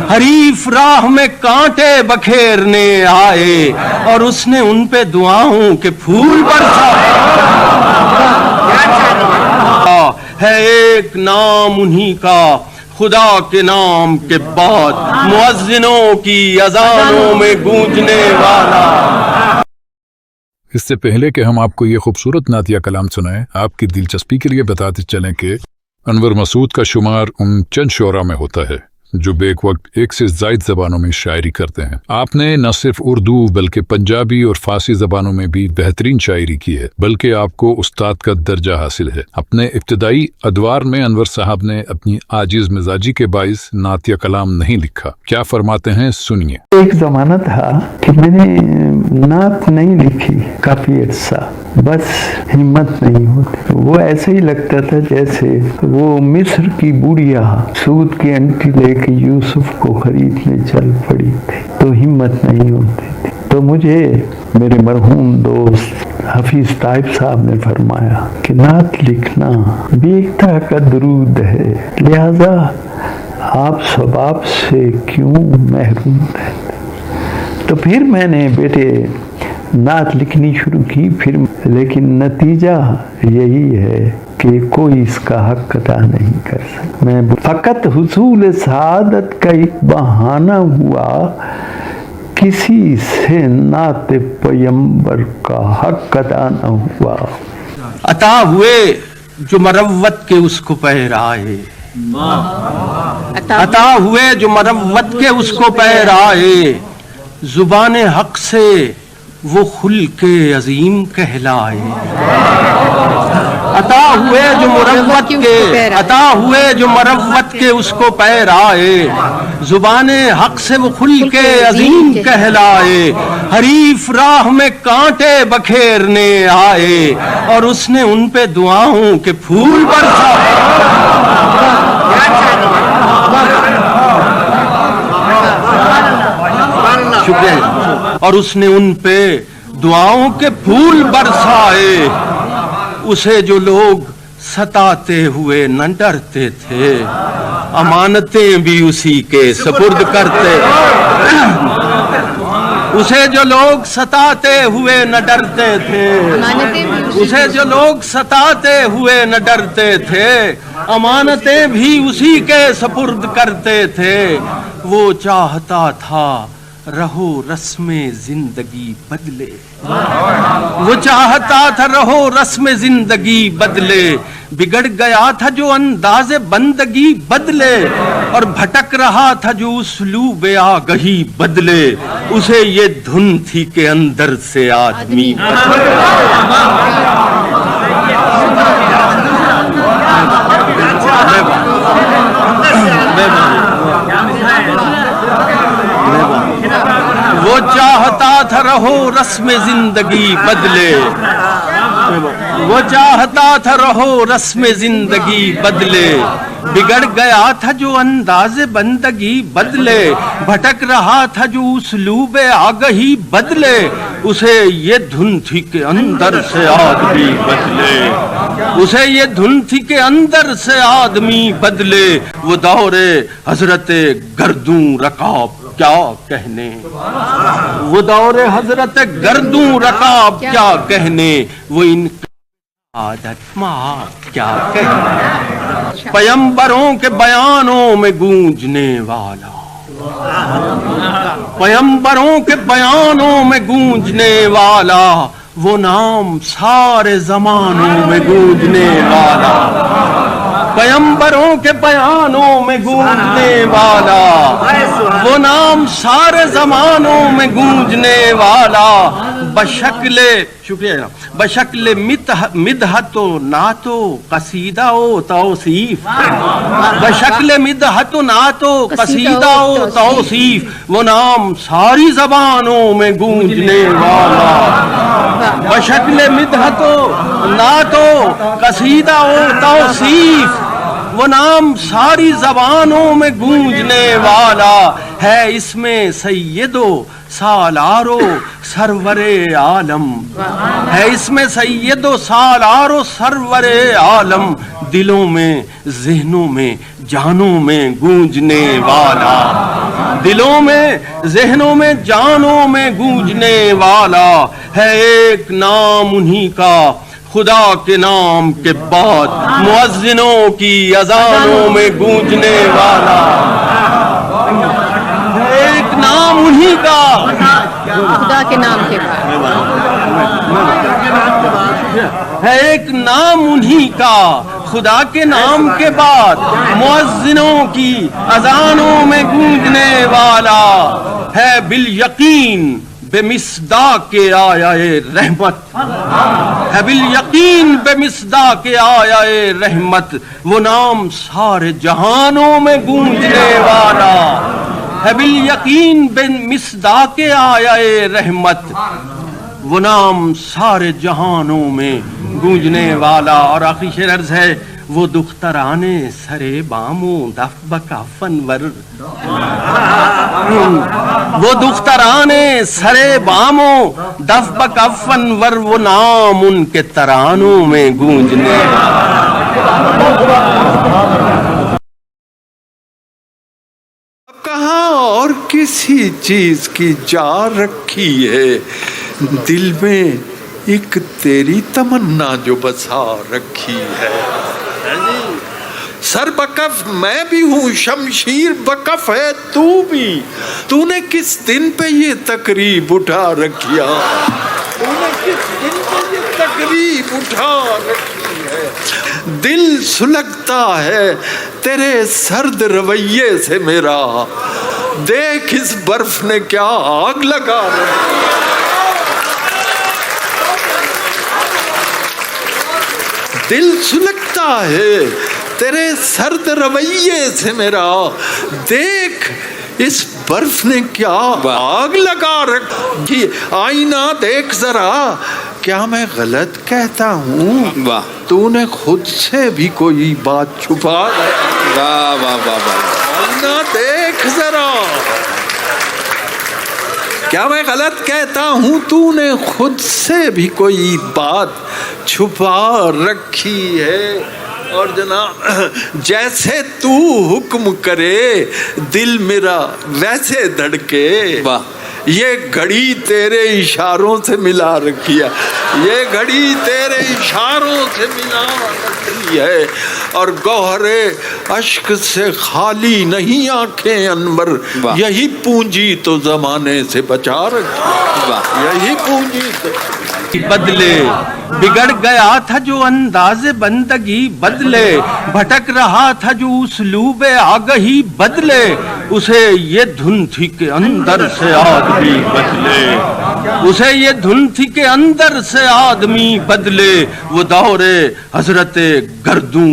حریف راہ میں کانٹے بکھیرنے آئے اور اس نے ان پہ دعاؤں کے پھول برسا ہے ایک نام انہی کا خدا کے نام کے بعد مؤذنوں کی اذانوں میں گونجنے والا۔ اس سے پہلے کہ ہم آپ کو یہ خوبصورت نعتیہ کلام سنائیں، آپ کی دلچسپی کے لیے بتاتے چلیں کہ انور مسعود کا شمار ان چند شعراء میں ہوتا ہے جو بیک وقت ایک سے زائد زبانوں میں شاعری کرتے ہیں۔ آپ نے نہ صرف اردو بلکہ پنجابی اور فارسی زبانوں میں بھی بہترین شاعری کی ہے، بلکہ آپ کو استاد کا درجہ حاصل ہے۔ اپنے ابتدائی ادوار میں انور صاحب نے اپنی عاجز مزاجی کے باعث نعتیہ کلام نہیں لکھا۔ کیا فرماتے ہیں، سنیے۔ ایک زمانہ تھا کہ میں نے نعت نہیں لکھی کافی عرصہ، بس ہمت نہیں ہوتی۔ وہ ایسے ہی لگتا تھا جیسے وہ مصر کی بوڑھیا سود کی انٹی لے کہ یوسف کو خریدنے چل پڑی تھی تو ہمت نہیں ہوتی تھی۔ تو مجھے میرے مرحوم دوست حفیظ طائب صاحب نے فرمایا کہ نعت لکھنا بھی ایک طرح کا درود ہے، لہذا آپ ثواب سے کیوں محروم رہتے۔ تو پھر میں نے بیٹے نعت لکھنی شروع کی، پھر لیکن نتیجہ یہی ہے کہ کوئی اس کا حق ادا نہیں کر سکتا۔ میں فقط حصول سعادت کا ایک بہانہ ہوا، کسی سے نعت پیمبر کا حق ادا نہ ہوا۔ عطا ہوئے جو مروت کے اس کو پہرائے، عطا ہوئے جو مروت کے اس کو پہرائے، زبان حق سے وہ خلق عظیم کہلائے۔ عطا ہوئے جو مروت کے، عطا ہوئے جو مروت کے اس کو پہرائے، زبان حق سے وہ خلق عظیم کہلائے۔ حریف راہ میں کانٹے بکھیرنے آئے اور اس نے ان پہ دعاؤں کے پھول برسائے۔ شکریہ۔ اور اس نے ان پہ دعاؤں کے پھول برسائے، اسے جو لوگ ستاتے ہوئے نہ ڈرتے تھے، امانتیں بھی اسی کے سپرد کرتے۔ اسے جو لوگ ستاتے ہوئے نہ ڈرتے تھے، اسے جو لوگ ستاتے ہوئے نہ ڈرتے تھے، امانتیں بھی اسی کے سپرد کرتے تھے۔ وہ چاہتا تھا رہو رسم زندگی بدلے، وہ چاہتا تھا رہو رسم زندگی بدلے، بگڑ گیا تھا جو انداز بندگی بدلے، اور بھٹک رہا تھا جو اسلوب آگہی بدلے، اسے یہ دھن تھی کہ اندر سے آدمی بدلے۔ وہ چاہتا تھا رہو رسم زندگی بدلے، وہ چاہتا تھا رہو رسم زندگی بدلے، بگڑ گیا تھا جو انداز بندگی بدلے، بھٹک رہا تھا جو اسلوب آگہی بدلے، اسے یہ دھن تھی کہ اندر سے آدمی بدلے، اسے یہ دھن تھی کہ اندر سے آدمی بدلے۔ وہ دور حضرت گردوں رکاب کیا کہنے، وہ دور حضرت گردوں رکاب کیا کہنے، وہ ان عادت مآب کیا کہنے، پیمبروں کے بیانوں میں گونجنے والا، پیمبروں کے بیانوں میں گونجنے والا، وہ نام سارے زمانوں میں گونجنے والا، پیمبروں کے بیانوں میں گونجنے والا، وہ نام سارے زمانوں میں گونجنے والا، بشکل شکریہ بشکل مدحت و نعت و قصیدہ و توصیف، بشکل مدحت و نعت و قصیدہ و توصیف، وہ نام ساری زبانوں میں گونجنے والا، بشکل مدحت و نعت و قصیدہ و توصیف، وہ نام ساری زبانوں میں گونجنے والا ہے، اس میں سید و سالار و سرور عالم ہے، اس میں سید و سالار و سرور عالم، دلوں میں ذہنوں میں جانوں میں گونجنے والا دلوں میں ذہنوں میں جانوں میں گونجنے والا ہے ایک نام انہی کا خدا کے نام کے بعد مؤذنوں کی اذانوں میں گونجنے والا ہے ایک نام انہی کا خدا کے نام کے بعد ہے ایک نام انہی کا خدا کے نام کے بعد مؤذنوں کی اذانوں میں گونجنے والا ہے بالیقین بے مصداق آیا رحمت ہے بالیقین بے مصداق آیا رحمت وہ نام سارے جہانوں میں گونجنے والا ہے بالیقین بے مصداق آیا رحمت وہ نام سارے جہانوں میں گونجنے والا. اور آخری شعر عرض ہے وہ دخترانے سرے بامو دف بکافنور وہ دخترانے سرے بامو دف بکافنور وہ نام ان کے ترانوں میں گونجنے کہاں اور کسی چیز کی جا رکھی ہے دل میں ایک تیری تمنا جو بسا رکھی ہے. سر بکف میں بھی ہوں شمشیر بکف ہے تو بھی تو نے کس دن پہ یہ تقریب اٹھا رکھیا تو نے کس دن پہ یہ تقریب اٹھا رکھی ہے. دل سلگتا ہے تیرے سرد رویے سے میرا دیکھ اس برف نے کیا آگ لگا رکھی. دل سلگتا ہے تیرے سرد رویے سے میرا دیکھ اس برف نے کیا آگ لگا رکھی. آئینہ دیکھ ذرا کیا میں غلط کہتا ہوں تو نے خود سے بھی کوئی بات چھپا آئینہ دیکھ ذرا کیا میں غلط کہتا ہوں تو نے خود سے بھی کوئی بات چھپا رکھی ہے. اور جناب جیسے تو حکم کرے دل میرا ویسے دھڑکے یہ گھڑی تیرے اشاروں سے ملا رکھی ہے یہ گھڑی تیرے اشاروں سے ملا رکھی ہے. اور گوہر اشک سے خالی نہیں آنکھیں انور یہی پونجی تو زمانے سے بچا رکھی یہی پونجی تو بدلے بگڑ گیا تھا جو انداز بندگی بدلے بھٹک رہا تھا جو اسلوب آگہی بدلے اسے یہ دھن تھی کہ اندر سے آدمی بدلے اسے یہ دھن تھی کہ اندر سے آدمی بدلے. وہ دور حضرت گردوں